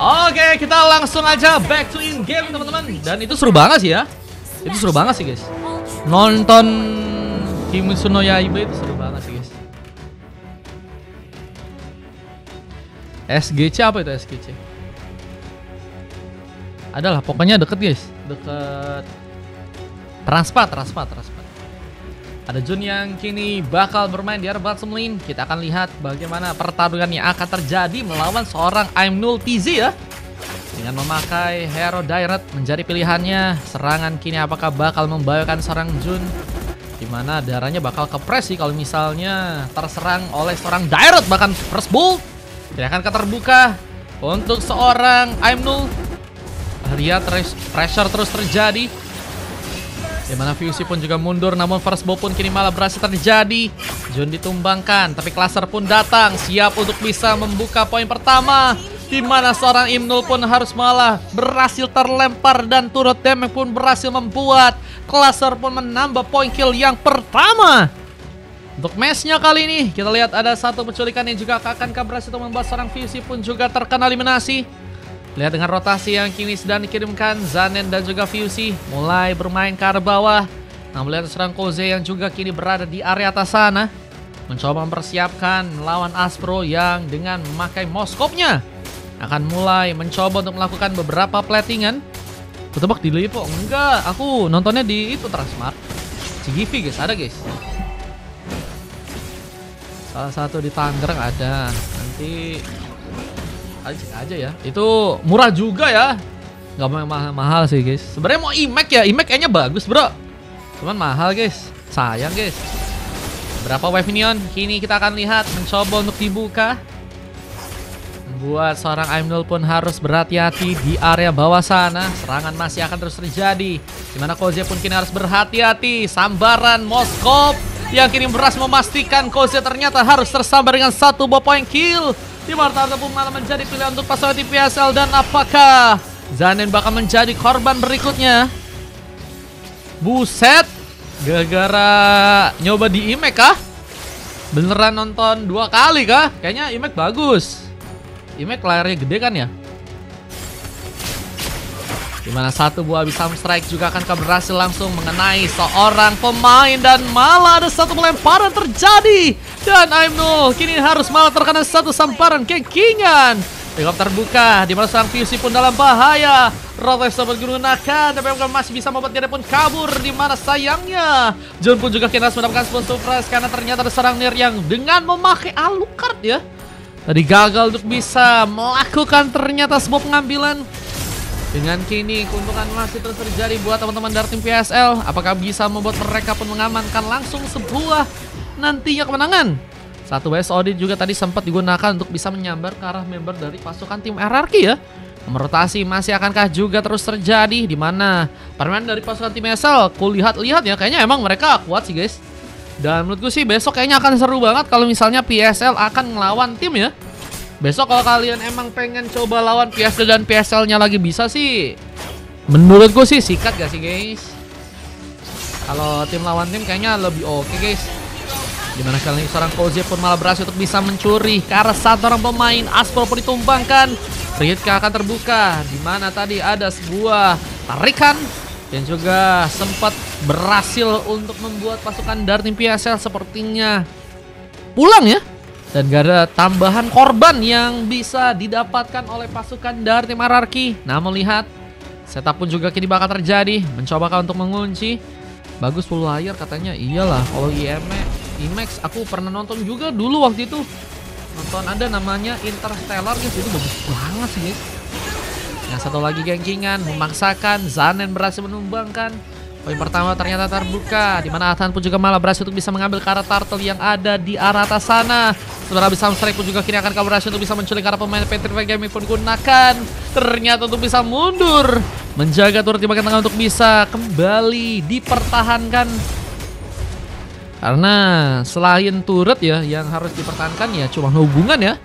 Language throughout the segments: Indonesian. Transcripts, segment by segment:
Oke, kita langsung aja back to in game teman-teman. Dan itu seru banget sih ya. Itu seru banget sih guys. Nonton Kimetsu no Yaiba itu seru banget sih guys. SGC apa itu SGC? Adalah pokoknya deket guys. Deket Transpat. Ada Jun yang kini bakal bermain di area bottom lane. Kita akan lihat bagaimana pertarungan yang akan terjadi melawan seorang I'm0 TZ ya. Dengan memakai hero direct menjadi pilihannya. Serangan kini apakah bakal membahayakan seorang Jun, dimana darahnya bakal kepres sih kalau misalnya terserang oleh seorang direct, bahkan first bull. Tidak akan terbuka untuk seorang I'm0. Lihat pressure terus terjadi, dimana Fusey pun juga mundur, namun first blow pun kini malah berhasil terjadi. Jun ditumbangkan, tapi Cluster pun datang siap untuk bisa membuka poin pertama, dimana seorang I'm0 pun harus malah berhasil terlempar dan turret damage pun berhasil membuat Cluster pun menambah poin kill yang pertama. Untuk matchnya kali ini kita lihat ada satu penculikan yang juga akan berhasil membuat seorang Fusey pun juga terkena eliminasi. Lihat dengan rotasi yang kini sedang dikirimkan, Zanen dan juga Fusey mulai bermain ke arah bawah. Nah, melihat serang Koze yang juga kini berada di area atas sana, mencoba mempersiapkan melawan Aspro yang dengan memakai moskopnya akan mulai mencoba untuk melakukan beberapa platingan. Kutebak di Lipo? Enggak, aku nontonnya di itu Transmart. CGV guys, ada guys. Salah satu di Tangerang ada. Nanti cek aja ya. Itu murah juga ya. Gak mahal sih guys. Sebenarnya mau iMac ya. iMac kayaknya bagus bro. Cuman mahal guys. Sayang guys. Berapa wave minion? Kini kita akan lihat. Mencoba untuk dibuka. Membuat seorang I'm0 pun harus berhati-hati di area bawah sana. Serangan masih akan terus terjadi. Dimana Koze pun kini harus berhati-hati. Sambaran Moskop yang kini berhasil memastikan Koze ternyata harus tersambar dengan satu buah point kill. Di Marta pun malah menjadi pilihan untuk pasukan tim PSL. Dan apakah Zanen bakal menjadi korban berikutnya? Buset, gara-gara nyoba di iMac kah? Beneran nonton 2 kali kah? Kayaknya iMac bagus. iMac layarnya gede kan ya? Dimana satu buah Abyssal Strike juga akan berhasil langsung mengenai seorang pemain. Dan malah ada satu pelemparan terjadi. Dan I'm0 kini harus malah terkena satu samparan kekingan. Pickup terbuka, dimana seorang Fusey pun dalam bahaya. Rotes dapat digunakan, tapi masih bisa membuat dia pun kabur. Dimana sayangnya Jun pun juga kini harus mendapatkan sebuah surprise, karena ternyata ada seorang Nier yang dengan memakai Alucard ya, tadi gagal untuk bisa melakukan ternyata sebuah pengambilan. Dengan kini keuntungan masih terus terjadi buat teman-teman dari tim PSL. Apakah bisa membuat mereka pun mengamankan langsung sebuah nantinya kemenangan? Satu WS Audit juga tadi sempat digunakan untuk bisa menyambar ke arah member dari pasukan tim RRQ ya. Rotasi masih akankah juga terus terjadi, di mana permainan dari pasukan tim PSL kulihat ya, kayaknya emang mereka kuat sih guys. Dan menurutku sih besok kayaknya akan seru banget kalau misalnya PSL akan ngelawan tim ya. Besok kalau kalian emang pengen coba lawan PSL dan PSL-nya lagi bisa sih, menurutku sih sikat gak sih guys? Kalau tim lawan tim kayaknya lebih oke guys. Dimana kali ini seorang Koze pun malah berhasil untuk bisa mencuri ke arah satu orang pemain. Aspro pun ditumbangkan. Rihitka akan terbuka, dimana tadi ada sebuah tarikan dan juga sempat berhasil untuk membuat pasukan dari tim PSL sepertinya pulang ya. Dan gak ada tambahan korban yang bisa didapatkan oleh pasukan dari tim RRQ. Nah, melihat setup pun juga kini bakal terjadi. Mencoba untuk mengunci. Bagus full layar katanya. Iyalah, kalau IMAX aku pernah nonton juga dulu waktu itu. Nonton ada namanya Interstellar guys. Itu bagus banget sih guys. Yang satu lagi gengkingan memaksakan. Zanen berhasil menumbangkan. Poin pertama ternyata terbuka, dimana Athan pun juga malah berhasil untuk bisa mengambil ke arah turtle yang ada di arah atas sana. Sementara Abyssal Strike pun juga kini akan berhasil untuk bisa menculik arah pemain Petrify Gaming pun gunakan. Ternyata untuk bisa mundur, menjaga turret di bagian tengah untuk bisa kembali dipertahankan. Karena selain turret ya yang harus dipertahankan ya cuma hubungan ya.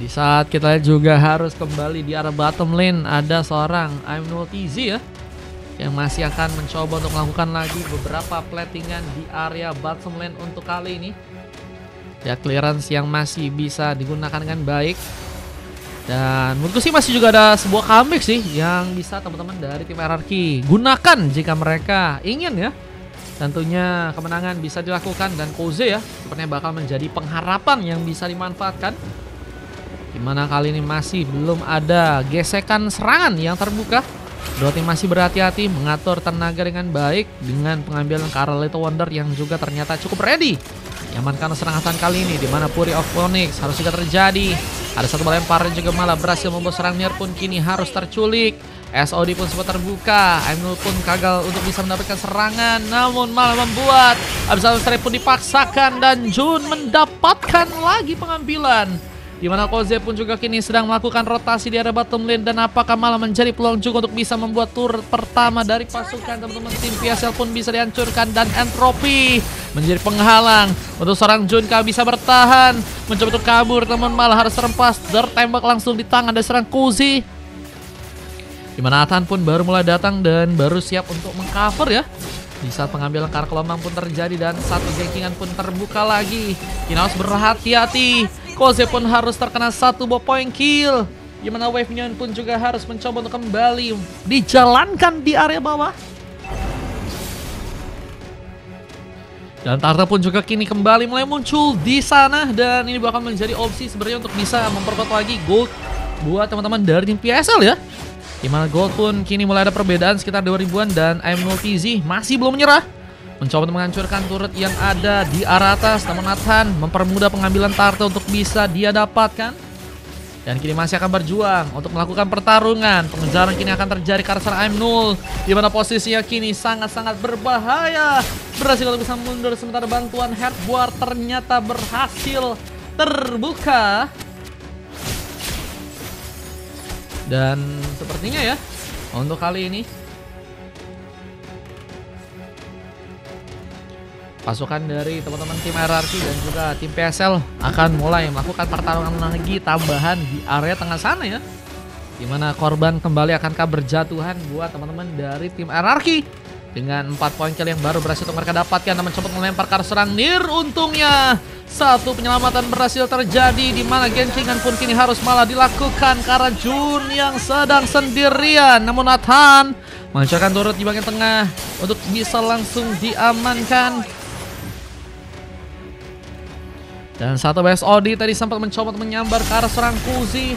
Di saat kita juga harus kembali di arah bottom lane, ada seorang I'm0 TZ ya, yang masih akan mencoba untuk melakukan lagi beberapa platingan di area bottom lane untuk kali ini. Ya, clearance yang masih bisa digunakan dengan baik. Dan menurutku sih masih juga ada sebuah comeback sih yang bisa teman-teman dari tim RRQ gunakan jika mereka ingin ya. Tentunya kemenangan bisa dilakukan dan Koze ya sepertinya bakal menjadi pengharapan yang bisa dimanfaatkan. Dimana kali ini masih belum ada gesekan serangan yang terbuka. Dua tim masih berhati-hati mengatur tenaga dengan baik dengan pengambilan ke arah Little Wonder yang juga ternyata cukup ready. Diamankan serangan kali ini dimana Fury of Phoenix harus juga terjadi. Ada satu lemparan juga malah berhasil membuat serang Nier pun kini harus terculik. SOD pun sempat terbuka. Aimnul pun gagal untuk bisa mendapatkan serangan. Namun malah membuat Abyssal Strike pun dipaksakan dan Jun mendapatkan lagi pengambilan. Dimana Koze pun juga kini sedang melakukan rotasi di area bottom lane. Dan apakah malah menjadi peluang juga untuk bisa membuat turret pertama dari pasukan teman-teman tim PSL pun bisa dihancurkan. Dan Entropy menjadi penghalang untuk seorang Junka bisa bertahan. Mencoba untuk kabur namun malah harus terempas. Tertembak langsung di tangan dari seorang Kuzi. Dimana Athan pun baru mulai datang dan baru siap untuk mengcover ya. Di saat pengambilan ke arah gelombang pun terjadi dan satu gankingan pun terbuka lagi. Kini harus berhati-hati. Koze pun harus terkena satu point kill. Dimana Wave Minion pun juga harus mencoba untuk kembali dijalankan di area bawah. Dan Tarta pun juga kini kembali mulai muncul di sana. Dan ini bakal menjadi opsi sebenarnya untuk bisa memperkuat lagi gold buat teman-teman dari tim PSL ya. Dimana gold pun kini mulai ada perbedaan sekitar 2000-an dan I'm0 TZ masih belum menyerah. Mencoba untuk menghancurkan turret yang ada di arah atas. Namun Athan mempermudah pengambilan Tarta untuk bisa dia dapatkan. Dan kini masih akan berjuang untuk melakukan pertarungan. Pengejaran kini akan terjadi ke arah I'm0. Dimana posisinya kini sangat-sangat berbahaya. Berhasil untuk bisa mundur sementara bantuan Heartboard ternyata berhasil terbuka. Dan sepertinya ya untuk kali ini pasukan dari teman-teman tim RRQ dan juga tim PSL akan mulai melakukan pertarungan lagi tambahan di area tengah sana ya. Dimana korban kembali akankah berjatuhan buat teman-teman dari tim RRQ. Dengan 4 poin kill yang baru berhasil untuk mereka dapatkan. Namun cepat melempar ke arah serang Nier. Untungnya satu penyelamatan berhasil terjadi. Dimana gankingan pun kini harus malah dilakukan ke arah Jun yang sedang sendirian. Namun Athan menghancurkan turret di bagian tengah untuk bisa langsung diamankan. Dan satu BSOD tadi sempat mencoba untuk menyambar ke arah serang Kuzi.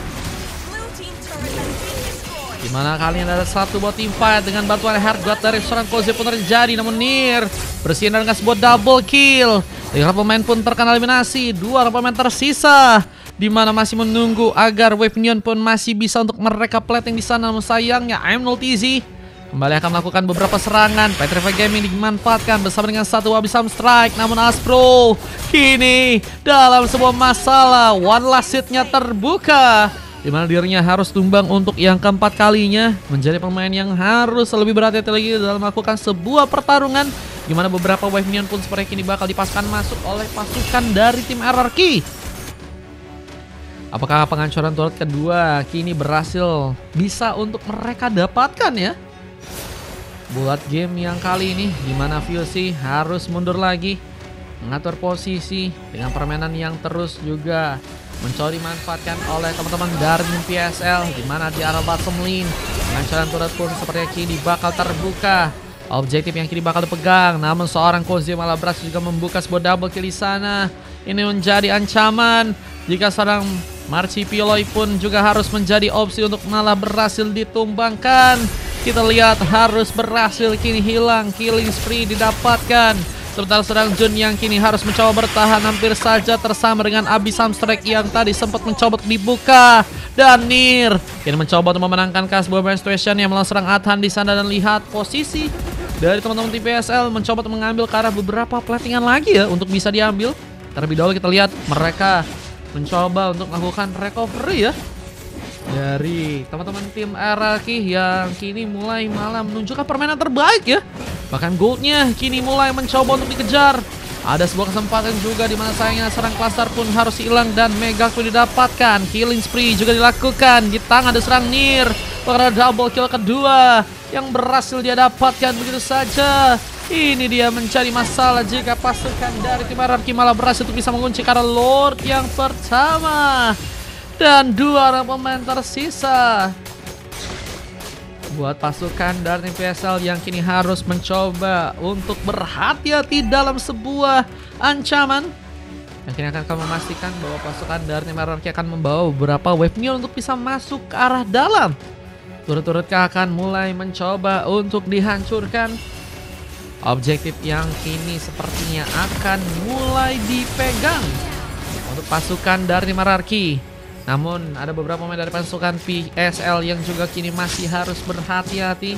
Dimana kali ini ada satu buat team fight dengan bantuan Heartguard dari seorang Koze pun terjadi. Namun Nier bersinar dengan sebuah double kill. 3 pemain pun terkena eliminasi. 2 pemain tersisa. Dimana masih menunggu agar Wave Minion pun masih bisa untuk mereka plating di sana. Namun sayangnya I'm0 TZ kembali akan melakukan beberapa serangan. Petrify Gaming dimanfaatkan bersama dengan satu Abyssal Strike. Namun Aspro kini dalam sebuah masalah. One last hit-nya terbuka. Dimana dirinya harus tumbang untuk yang keempat kalinya. Menjadi pemain yang harus lebih berhati-hati lagi dalam melakukan sebuah pertarungan. Dimana beberapa Wave Minion pun seperti kini bakal dipaskan masuk oleh pasukan dari tim RRQ. Apakah penghancuran turret kedua kini berhasil bisa untuk mereka dapatkan ya? Buat game yang kali ini dimana VOC harus mundur lagi. Mengatur posisi dengan permainan yang terus juga mencoba dimanfaatkan oleh teman-teman dari PSL. Dimana di arah bottom lane penghancuran turret pun sepertinya kini bakal terbuka. Objektif yang kini bakal dipegang. Namun seorang Koze malah berhasil juga membuka sebuah double kill di sana. Ini menjadi ancaman jika seorang Marchipioloi pun juga harus menjadi opsi untuk malah berhasil ditumbangkan. Kita lihat harus berhasil kini hilang. Killing spree didapatkan. Sementara seorang Jun yang kini harus mencoba bertahan hampir saja tersama dengan Abyssal Strike yang tadi sempat mencoba dibuka. Dan Nier kini mencoba untuk memenangkan sebuah match situation yang melawan serang Athan di sana. Dan lihat posisi dari teman-teman tim PSL mencoba untuk mengambil ke arah beberapa platingan lagi ya untuk bisa diambil. Terlebih dahulu kita lihat mereka mencoba untuk melakukan recovery ya dari teman-teman tim RRQ yang kini mulai malah menunjukkan permainan terbaik ya. Bahkan goldnya kini mulai mencoba untuk dikejar. Ada sebuah kesempatan juga di mana sayangnya serang cluster pun harus hilang dan mega pun didapatkan. Killing spree juga dilakukan di tangan ada serang Nier. Karena double kill kedua yang berhasil dia dapatkan begitu saja. Ini dia mencari masalah jika pasukan dari tim RRQ malah berhasil untuk bisa mengunci karena Lord yang pertama. Dan 2 orang pemain tersisa buat pasukan dari tim PSL yang kini harus mencoba untuk berhati-hati dalam sebuah ancaman yang kini akan memastikan bahwa pasukan dari tim RRQ akan membawa beberapa wave near untuk bisa masuk ke arah dalam. Turut-turut akan mulai mencoba untuk dihancurkan. Objektif yang kini sepertinya akan mulai dipegang untuk pasukan dari tim RRQ. Namun ada beberapa pemain dari pasukan PSL yang juga kini masih harus berhati-hati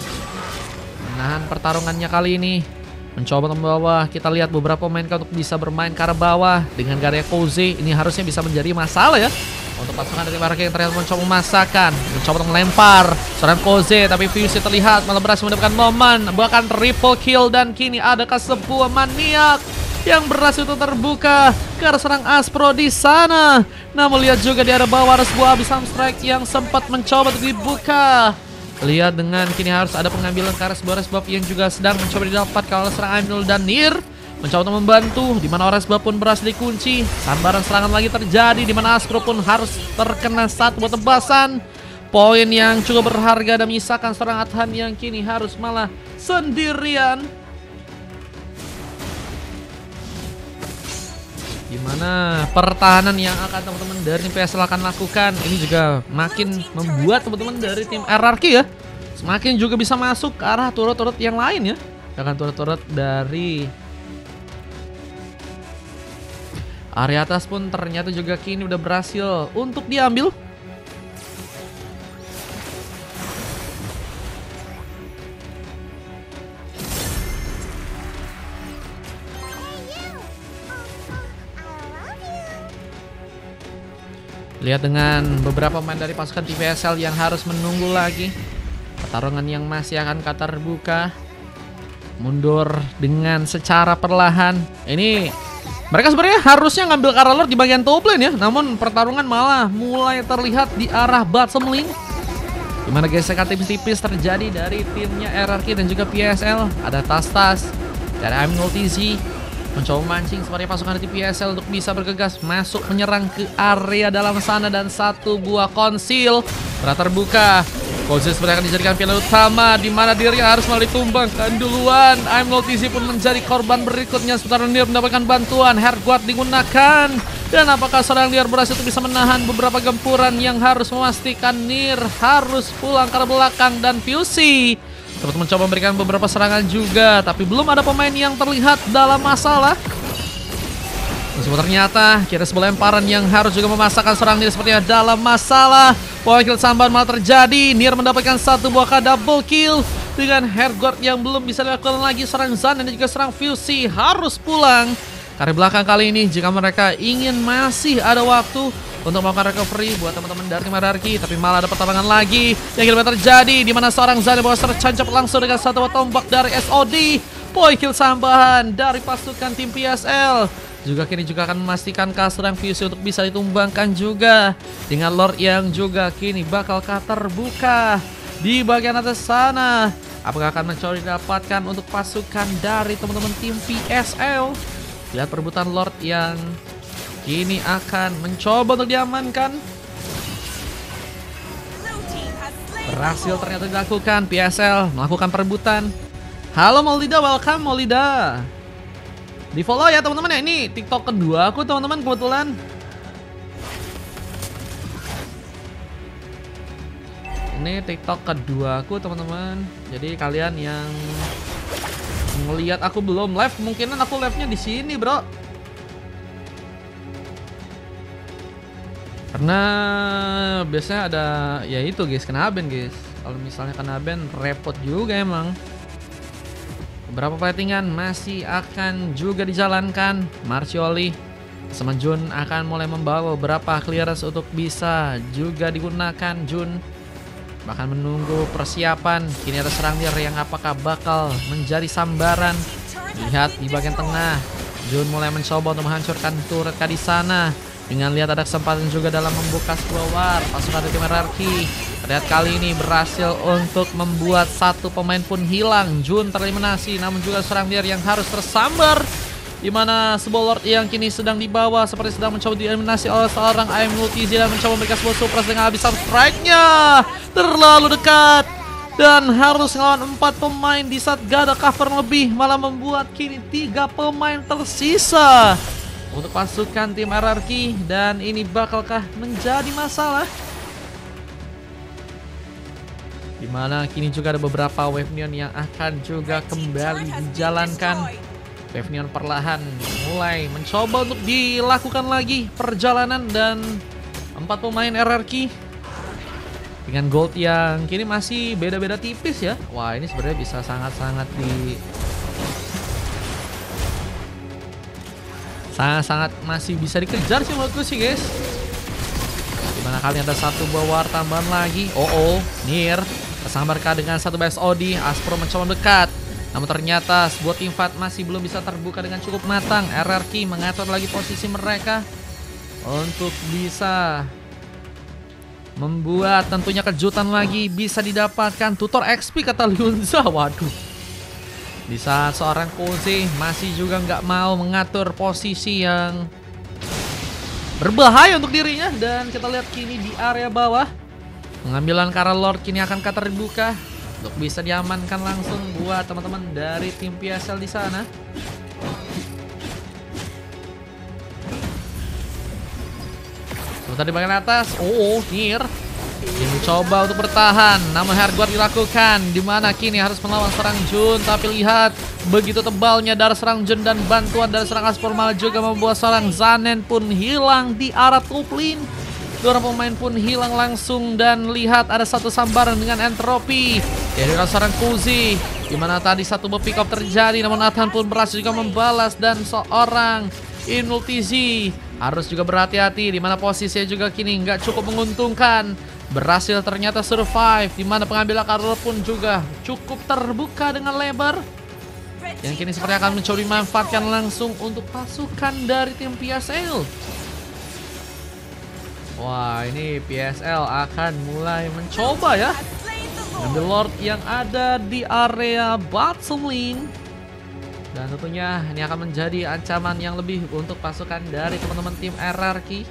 menahan pertarungannya kali ini. Mencoba membawa, kita lihat beberapa pemain untuk bisa bermain ke arah bawah dengan gaya Koze. Ini harusnya bisa menjadi masalah ya untuk pasukan dari RRQ yang ternyata mencoba memasakkan, mencoba untuk melempar seorang Koze, tapi Fuse terlihat malah berhasil mendapatkan momen, bahkan triple kill. Dan kini adakah sebuah maniak yang berhasil untuk terbuka ke arah serang Aspro di sana. Namun lihat juga di arah bawah ada sebuah Abyssal Strike yang sempat mencoba untuk dibuka. Lihat dengan kini harus ada pengambilan ke arah sebuah resbuff yang juga sedang mencoba didapatkan oleh serang Ainul dan Nir. Mencoba untuk membantu, di mana resbuff pun berhasil dikunci. Sambaran serangan lagi terjadi, di mana Aspro pun harus terkena satu buah tebasan. Poin yang cukup berharga dan menyisakan seorang Adhan yang kini harus malah sendirian. Gimana pertahanan yang akan teman-teman dari tim PSL akan lakukan. Ini juga makin membuat teman-teman dari tim RRQ ya semakin juga bisa masuk ke arah turret-turret yang lain ya. Bahkan turret-turret dari area atas pun ternyata juga kini udah berhasil untuk diambil. Lihat dengan beberapa pemain dari pasukan TPSL yang harus menunggu lagi. Pertarungan yang masih akan terbuka. Mundur dengan secara perlahan. Ini mereka sebenarnya harusnya ngambil Kara Lord di bagian top lane ya. Namun pertarungan malah mulai terlihat di arah bottom lane. Dimana gesekan tipis-tipis terjadi dari timnya RRQ dan juga PSL. Ada Tas-Tas dari Aminul TZ mencoba mancing seperti pasukan dari PSL untuk bisa bergegas masuk menyerang ke area dalam sana. Dan satu buah konsil telah terbuka. Konsil sebenarnya akan dijadikan pilihan utama, di mana dirinya harus malah ditumbangkan duluan. I'm Notizi pun menjadi korban berikutnya. Sebentar Nir mendapatkan bantuan, Herguard digunakan. Dan apakah seorang Nir berhasil untuk bisa menahan beberapa gempuran yang harus memastikan Nir harus pulang ke belakang. Dan Fuse terus mencoba memberikan beberapa serangan juga, tapi belum ada pemain yang terlihat dalam masalah. Meskipun ternyata kira sebuah lemparan yang harus juga memasakkan seorang Nir sepertinya dalam masalah. Power kill sambaran malah terjadi. Nir mendapatkan satu buah double kill dengan Herguard yang belum bisa dilakukan lagi. Seorang Zan dan juga seorang Fuse harus pulang karena belakang kali ini jika mereka ingin masih ada waktu untuk melakukan recovery buat teman-teman dari tim RRQ. Tapi malah ada pertarungan lagi yang kira terjadi, di mana seorang Zan bawa tercancap langsung dengan satu tombak dari SOD. Poin kill sambahan dari pasukan tim PSL juga kini juga akan memastikan serang Fuse untuk bisa ditumbangkan juga dengan Lord yang juga kini bakal terbuka di bagian atas sana. Apakah akan mencoba didapatkan untuk pasukan dari teman-teman tim PSL? Lihat perebutan Lord yang kini akan mencoba untuk diamankan. Berhasil ternyata dilakukan. PSL melakukan perebutan. Halo Maulida, welcome Maulida. Di follow ya teman-teman ya. Ini TikTok kedua aku teman-teman kebetulan. Ini TikTok kedua aku teman-teman. Jadi kalian yang ngelihat aku belum live, kemungkinan aku live-nya di sini, bro. Karena biasanya ada ya itu guys, kena ban guys. Kalau misalnya kena ban repot juga emang. Beberapa fightingan masih akan juga dijalankan. Marcioli sama Jun akan mulai membawa beberapa clearance untuk bisa juga digunakan. Jun bahkan menunggu persiapan. Kini ada serang Nir yang apakah bakal menjadi sambaran. Lihat di bagian tengah, Jun mulai mencoba untuk menghancurkan turret di sana. Dengan lihat ada kesempatan juga dalam membuka sebuah war. Pasukan dari tim RRQ terlihat kali ini berhasil untuk membuat satu pemain pun hilang. Jun tereliminasi, namun juga serang Nir yang harus tersambar Dimana sebuah Lord yang kini sedang dibawa seperti sedang mencoba dieliminasi oleh seorang I'm Multizi dan mencoba memberikan sebuah surprise dengan Abyssal Strike-nya. Terlalu dekat. Dan harus melawan 4 pemain di saat gak ada cover lebih, malah membuat kini 3 pemain tersisa untuk pasukan tim RRQ. Dan ini bakalkah menjadi masalah? Dimana kini juga ada beberapa Wave Neon yang akan juga kembali dijalankan. Wave Neon perlahan mulai mencoba untuk dilakukan lagi perjalanan. Dan 4 pemain RRQ dengan gold yang kini masih beda-beda tipis ya. Wah, ini sebenarnya bisa sangat-sangat sangat-sangat masih bisa dikejar sih menurutku sih guys. Dimana kali ada satu buah war tambahan lagi. Nier tersambarkan dengan satu BSOD. Aspro mencoba dekat, namun ternyata sebuah tim fight masih belum bisa terbuka dengan cukup matang. RRQ mengatur lagi posisi mereka untuk bisa membuat tentunya kejutan lagi bisa didapatkan. Tutor XP kata Lyunza. Waduh, di saat seorang Koze masih juga nggak mau mengatur posisi yang berbahaya untuk dirinya. Dan kita lihat kini di area bawah pengambilan Kara Lord kini akan terbuka untuk bisa diamankan langsung buat teman-teman dari tim PSL di sana. Sebentar di bagian atas. Nier yang mencoba untuk bertahan, namun hardguard dilakukan. Dimana kini harus melawan serang Jun, tapi lihat begitu tebalnya darah serang Jun dan bantuan dari serang Aspro malah juga membuat seorang Zanen pun hilang di arah top lane. Dua pemain pun hilang langsung. Dan lihat ada satu sambaran dengan entropi dari seorang Kuzi. Dimana tadi satu pick up terjadi, namun Nathan pun berhasil juga membalas. Dan seorang Multizi harus juga berhati-hati, dimana posisinya juga kini nggak cukup menguntungkan. Berhasil ternyata survive, dimana pengambilan Karol pun juga cukup terbuka dengan lebar. Yang kini seperti akan mencoba dimanfaatkan langsung untuk pasukan dari tim PSL. Wah, ini PSL akan mulai mencoba ya ambil Lord yang ada di area bottom lane. Dan tentunya ini akan menjadi ancaman yang lebih untuk pasukan dari teman-teman tim RRQ.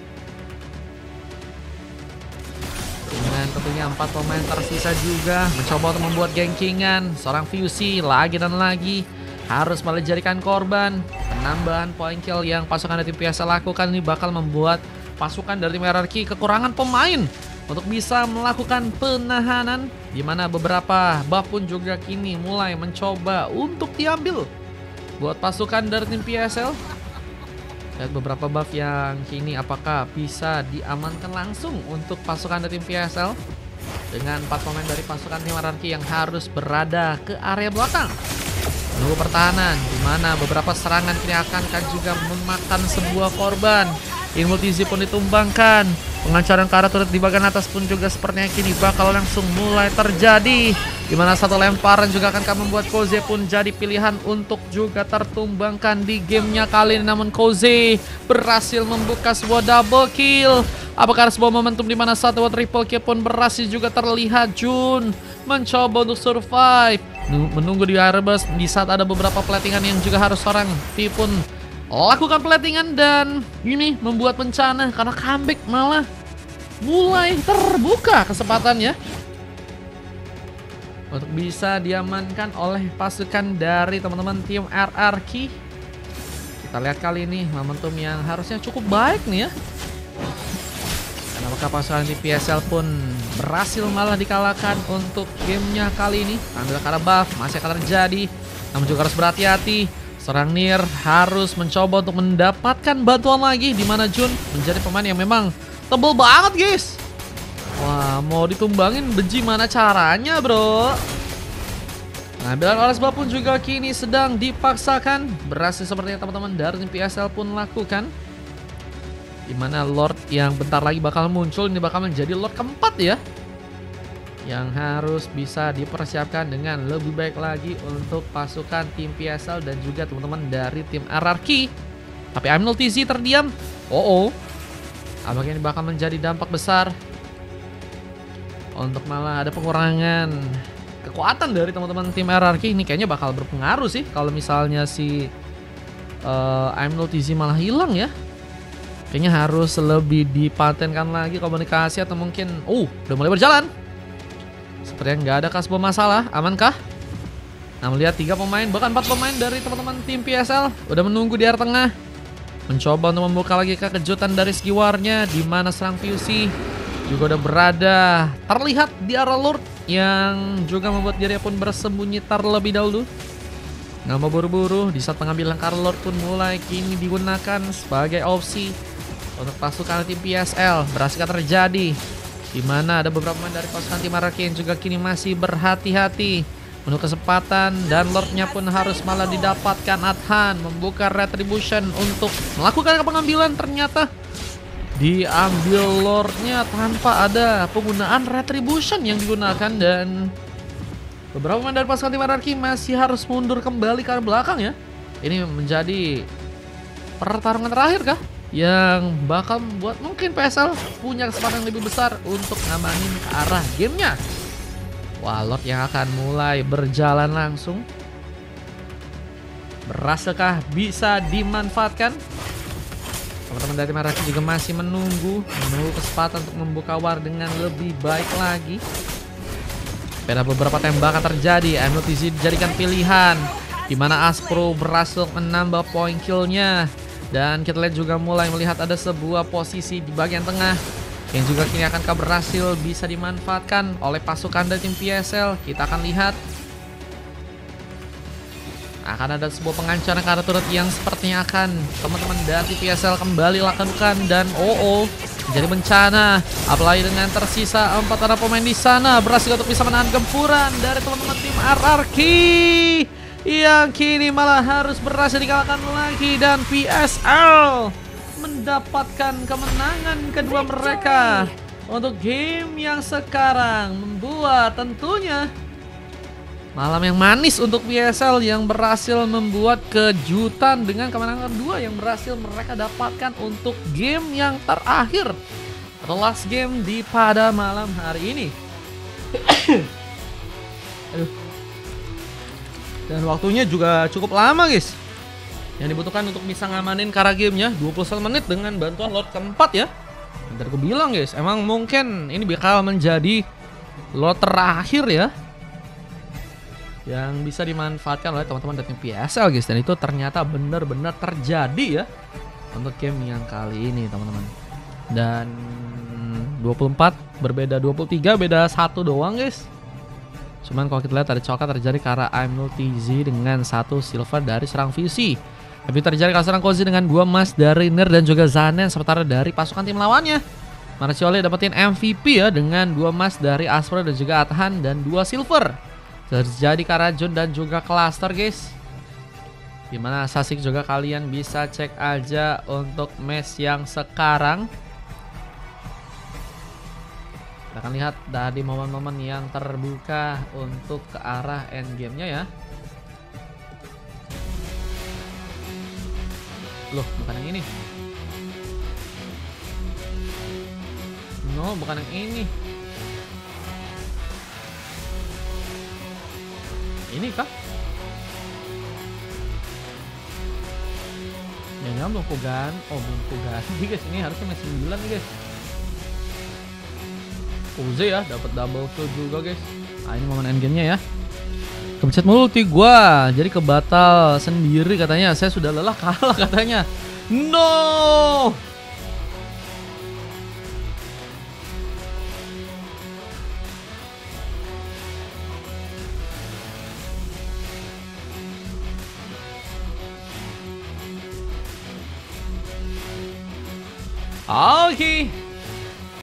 Dengan tentunya 4 pemain tersisa juga mencoba untuk membuat gankingan. Seorang Fusey lagi dan lagi harus malah dijadikan korban. Penambahan poin kill yang pasukan dari tim PSL lakukan ini bakal membuat pasukan dari tim RRQ kekurangan pemain untuk bisa melakukan penahanan. Dimana beberapa buff pun juga kini mulai mencoba untuk diambil buat pasukan dari tim PSL. Lihat beberapa buff yang kini apakah bisa diamankan langsung untuk pasukan dari tim PSL. Dengan 4 pemain dari pasukan tim RRQ yang harus berada ke area belakang menunggu pertahanan. Dimana beberapa serangan kini akan juga memakan sebuah korban. Multizi pun ditumbangkan. Pengancaran ke arah turret di bagian atas pun juga sepertinya kini bakal langsung mulai terjadi. Dimana satu lemparan juga akan membuat Koze pun jadi pilihan untuk juga tertumbangkan di gamenya kali ini. Namun Koze berhasil membuka sebuah double kill. Apakah ada sebuah momentum dimana satu triple kill pun berhasil juga terlihat. Jun mencoba untuk survive, menunggu di airbus di saat ada beberapa platingan yang juga harus seorang V pun lakukan platingan. Dan ini membuat bencana karena comeback malah mulai terbuka kesempatannya untuk bisa diamankan oleh pasukan dari teman-teman tim RRQ. Kita lihat kali ini momentum yang harusnya cukup baik nih ya. Dan apakah pasukan di PSL pun berhasil malah dikalahkan untuk gamenya kali ini. Ambil karena buff masih akan terjadi, namun juga harus berhati-hati. Seorang Nier harus mencoba untuk mendapatkan bantuan lagi, dimana Jun menjadi pemain yang memang tebel banget guys. Wah, mau ditumbangin bagaimana caranya bro. Pengambilan oleh sebab pun juga kini sedang dipaksakan. Berhasil sepertinya teman-teman dari tim PSL pun lakukan. Dimana Lord yang bentar lagi bakal muncul ini bakal menjadi Lord keempat ya, yang harus bisa dipersiapkan dengan lebih baik lagi untuk pasukan tim PSL dan juga teman-teman dari tim RRQ. Tapi Multizi terdiam. Apakah ini bakal menjadi dampak besar untuk malah ada pengurangan kekuatan dari teman-teman tim RRQ? Ini kayaknya bakal berpengaruh sih kalau misalnya si I'm Not Easy malah hilang ya. Kayaknya harus lebih dipatenkan lagi komunikasi atau mungkin udah mulai berjalan. Sepertinya nggak ada sebuah masalah, amankah? Nah, melihat 3 pemain bahkan 4 pemain dari teman-teman tim PSL udah menunggu di area tengah, mencoba untuk membuka lagi kejutan dari segi warnya, di mana serang Fusey juga udah berada terlihat di arah Lord yang juga membuat dirinya pun bersembunyi terlebih dahulu. Nggak mau buru-buru, di saat pengambilan Lord pun mulai kini digunakan sebagai opsi untuk pasukan tim PSL. Berhasil terjadi di mana ada beberapa pemain dari pasukan tim Araki yang juga kini masih berhati-hati menunggu kesempatan, dan Lordnya pun harus malah didapatkan. Adhan membuka Retribution untuk melakukan pengambilan, ternyata diambil Lordnya tanpa ada penggunaan Retribution yang digunakan, dan beberapa pemain dari pasukan tim Araki masih harus mundur kembali ke arah belakang ya. Ini menjadi pertarungan terakhir kah yang bakal membuat mungkin PSL punya kesempatan lebih besar untuk ngamanin ke arah gamenya. Wah, Lord yang akan mulai berjalan langsung. Berhasilkah bisa dimanfaatkan? Teman-teman dari Araki juga masih menunggu kesempatan untuk membuka war dengan lebih baik lagi. Pada beberapa tembakan terjadi, I'm Not Easy dijadikan pilihan, di mana Aspro berhasil menambah poin killnya. Dan kita lihat juga mulai melihat ada sebuah posisi di bagian tengah yang juga kini akan berhasil bisa dimanfaatkan oleh pasukan dari tim PSL. Kita akan lihat akan ada sebuah pengancaran ke arah turret yang sepertinya akan teman-teman dari PSL kembali lakukan, dan menjadi bencana. Apalagi dengan tersisa 4 orang pemain di sana, berhasil untuk bisa menahan gempuran dari teman-teman tim RRQ yang kini malah harus berhasil dikalahkan lagi, dan PSL mendapatkan kemenangan kedua mereka untuk game yang sekarang, membuat tentunya malam yang manis untuk PSL yang berhasil membuat kejutan dengan kemenangan kedua yang berhasil mereka dapatkan untuk game yang terakhir atau last game di pada malam hari ini. Aduh. Dan waktunya juga cukup lama guys yang dibutuhkan untuk bisa ngamanin karena gamenya, 21 menit dengan bantuan Lord keempat ya. Bentar gue bilang guys, emang mungkin ini bakal menjadi Lord terakhir ya yang bisa dimanfaatkan oleh teman-teman dari PSL guys. Dan itu ternyata benar-benar terjadi ya untuk game yang kali ini teman-teman. Dan 24 berbeda 23, beda 1 doang guys. Cuman kalau kita lihat ada coklat terjadi karena I'm Not Easy dengan 1 silver dari serang Fusey. Tapi terjadi kalau serang Kozi dengan 2 emas dari Nir dan juga Zanen, sementara dari pasukan tim lawannya Marcioli dapetin MVP ya dengan 2 emas dari Aspro dan juga Adhan dan 2 silver. Terjadi Karajun dan juga Cluster guys. Dimana Sasik juga kalian bisa cek aja untuk match yang sekarang. Kita akan lihat dari momen-momen yang terbuka untuk ke arah endgame-nya ya. Loh, bukan yang ini. No, bukan yang ini. Ini kah? Ya, belum kugan. Belum kuganti guys. Ini harusnya match 9 nih guys. Uze ya, dapat double kill juga guys. Nah, ini momen endgame-nya ya. Kepencet multi gua, jadi kebatal sendiri katanya. Saya sudah lelah kalah katanya. No. Oke.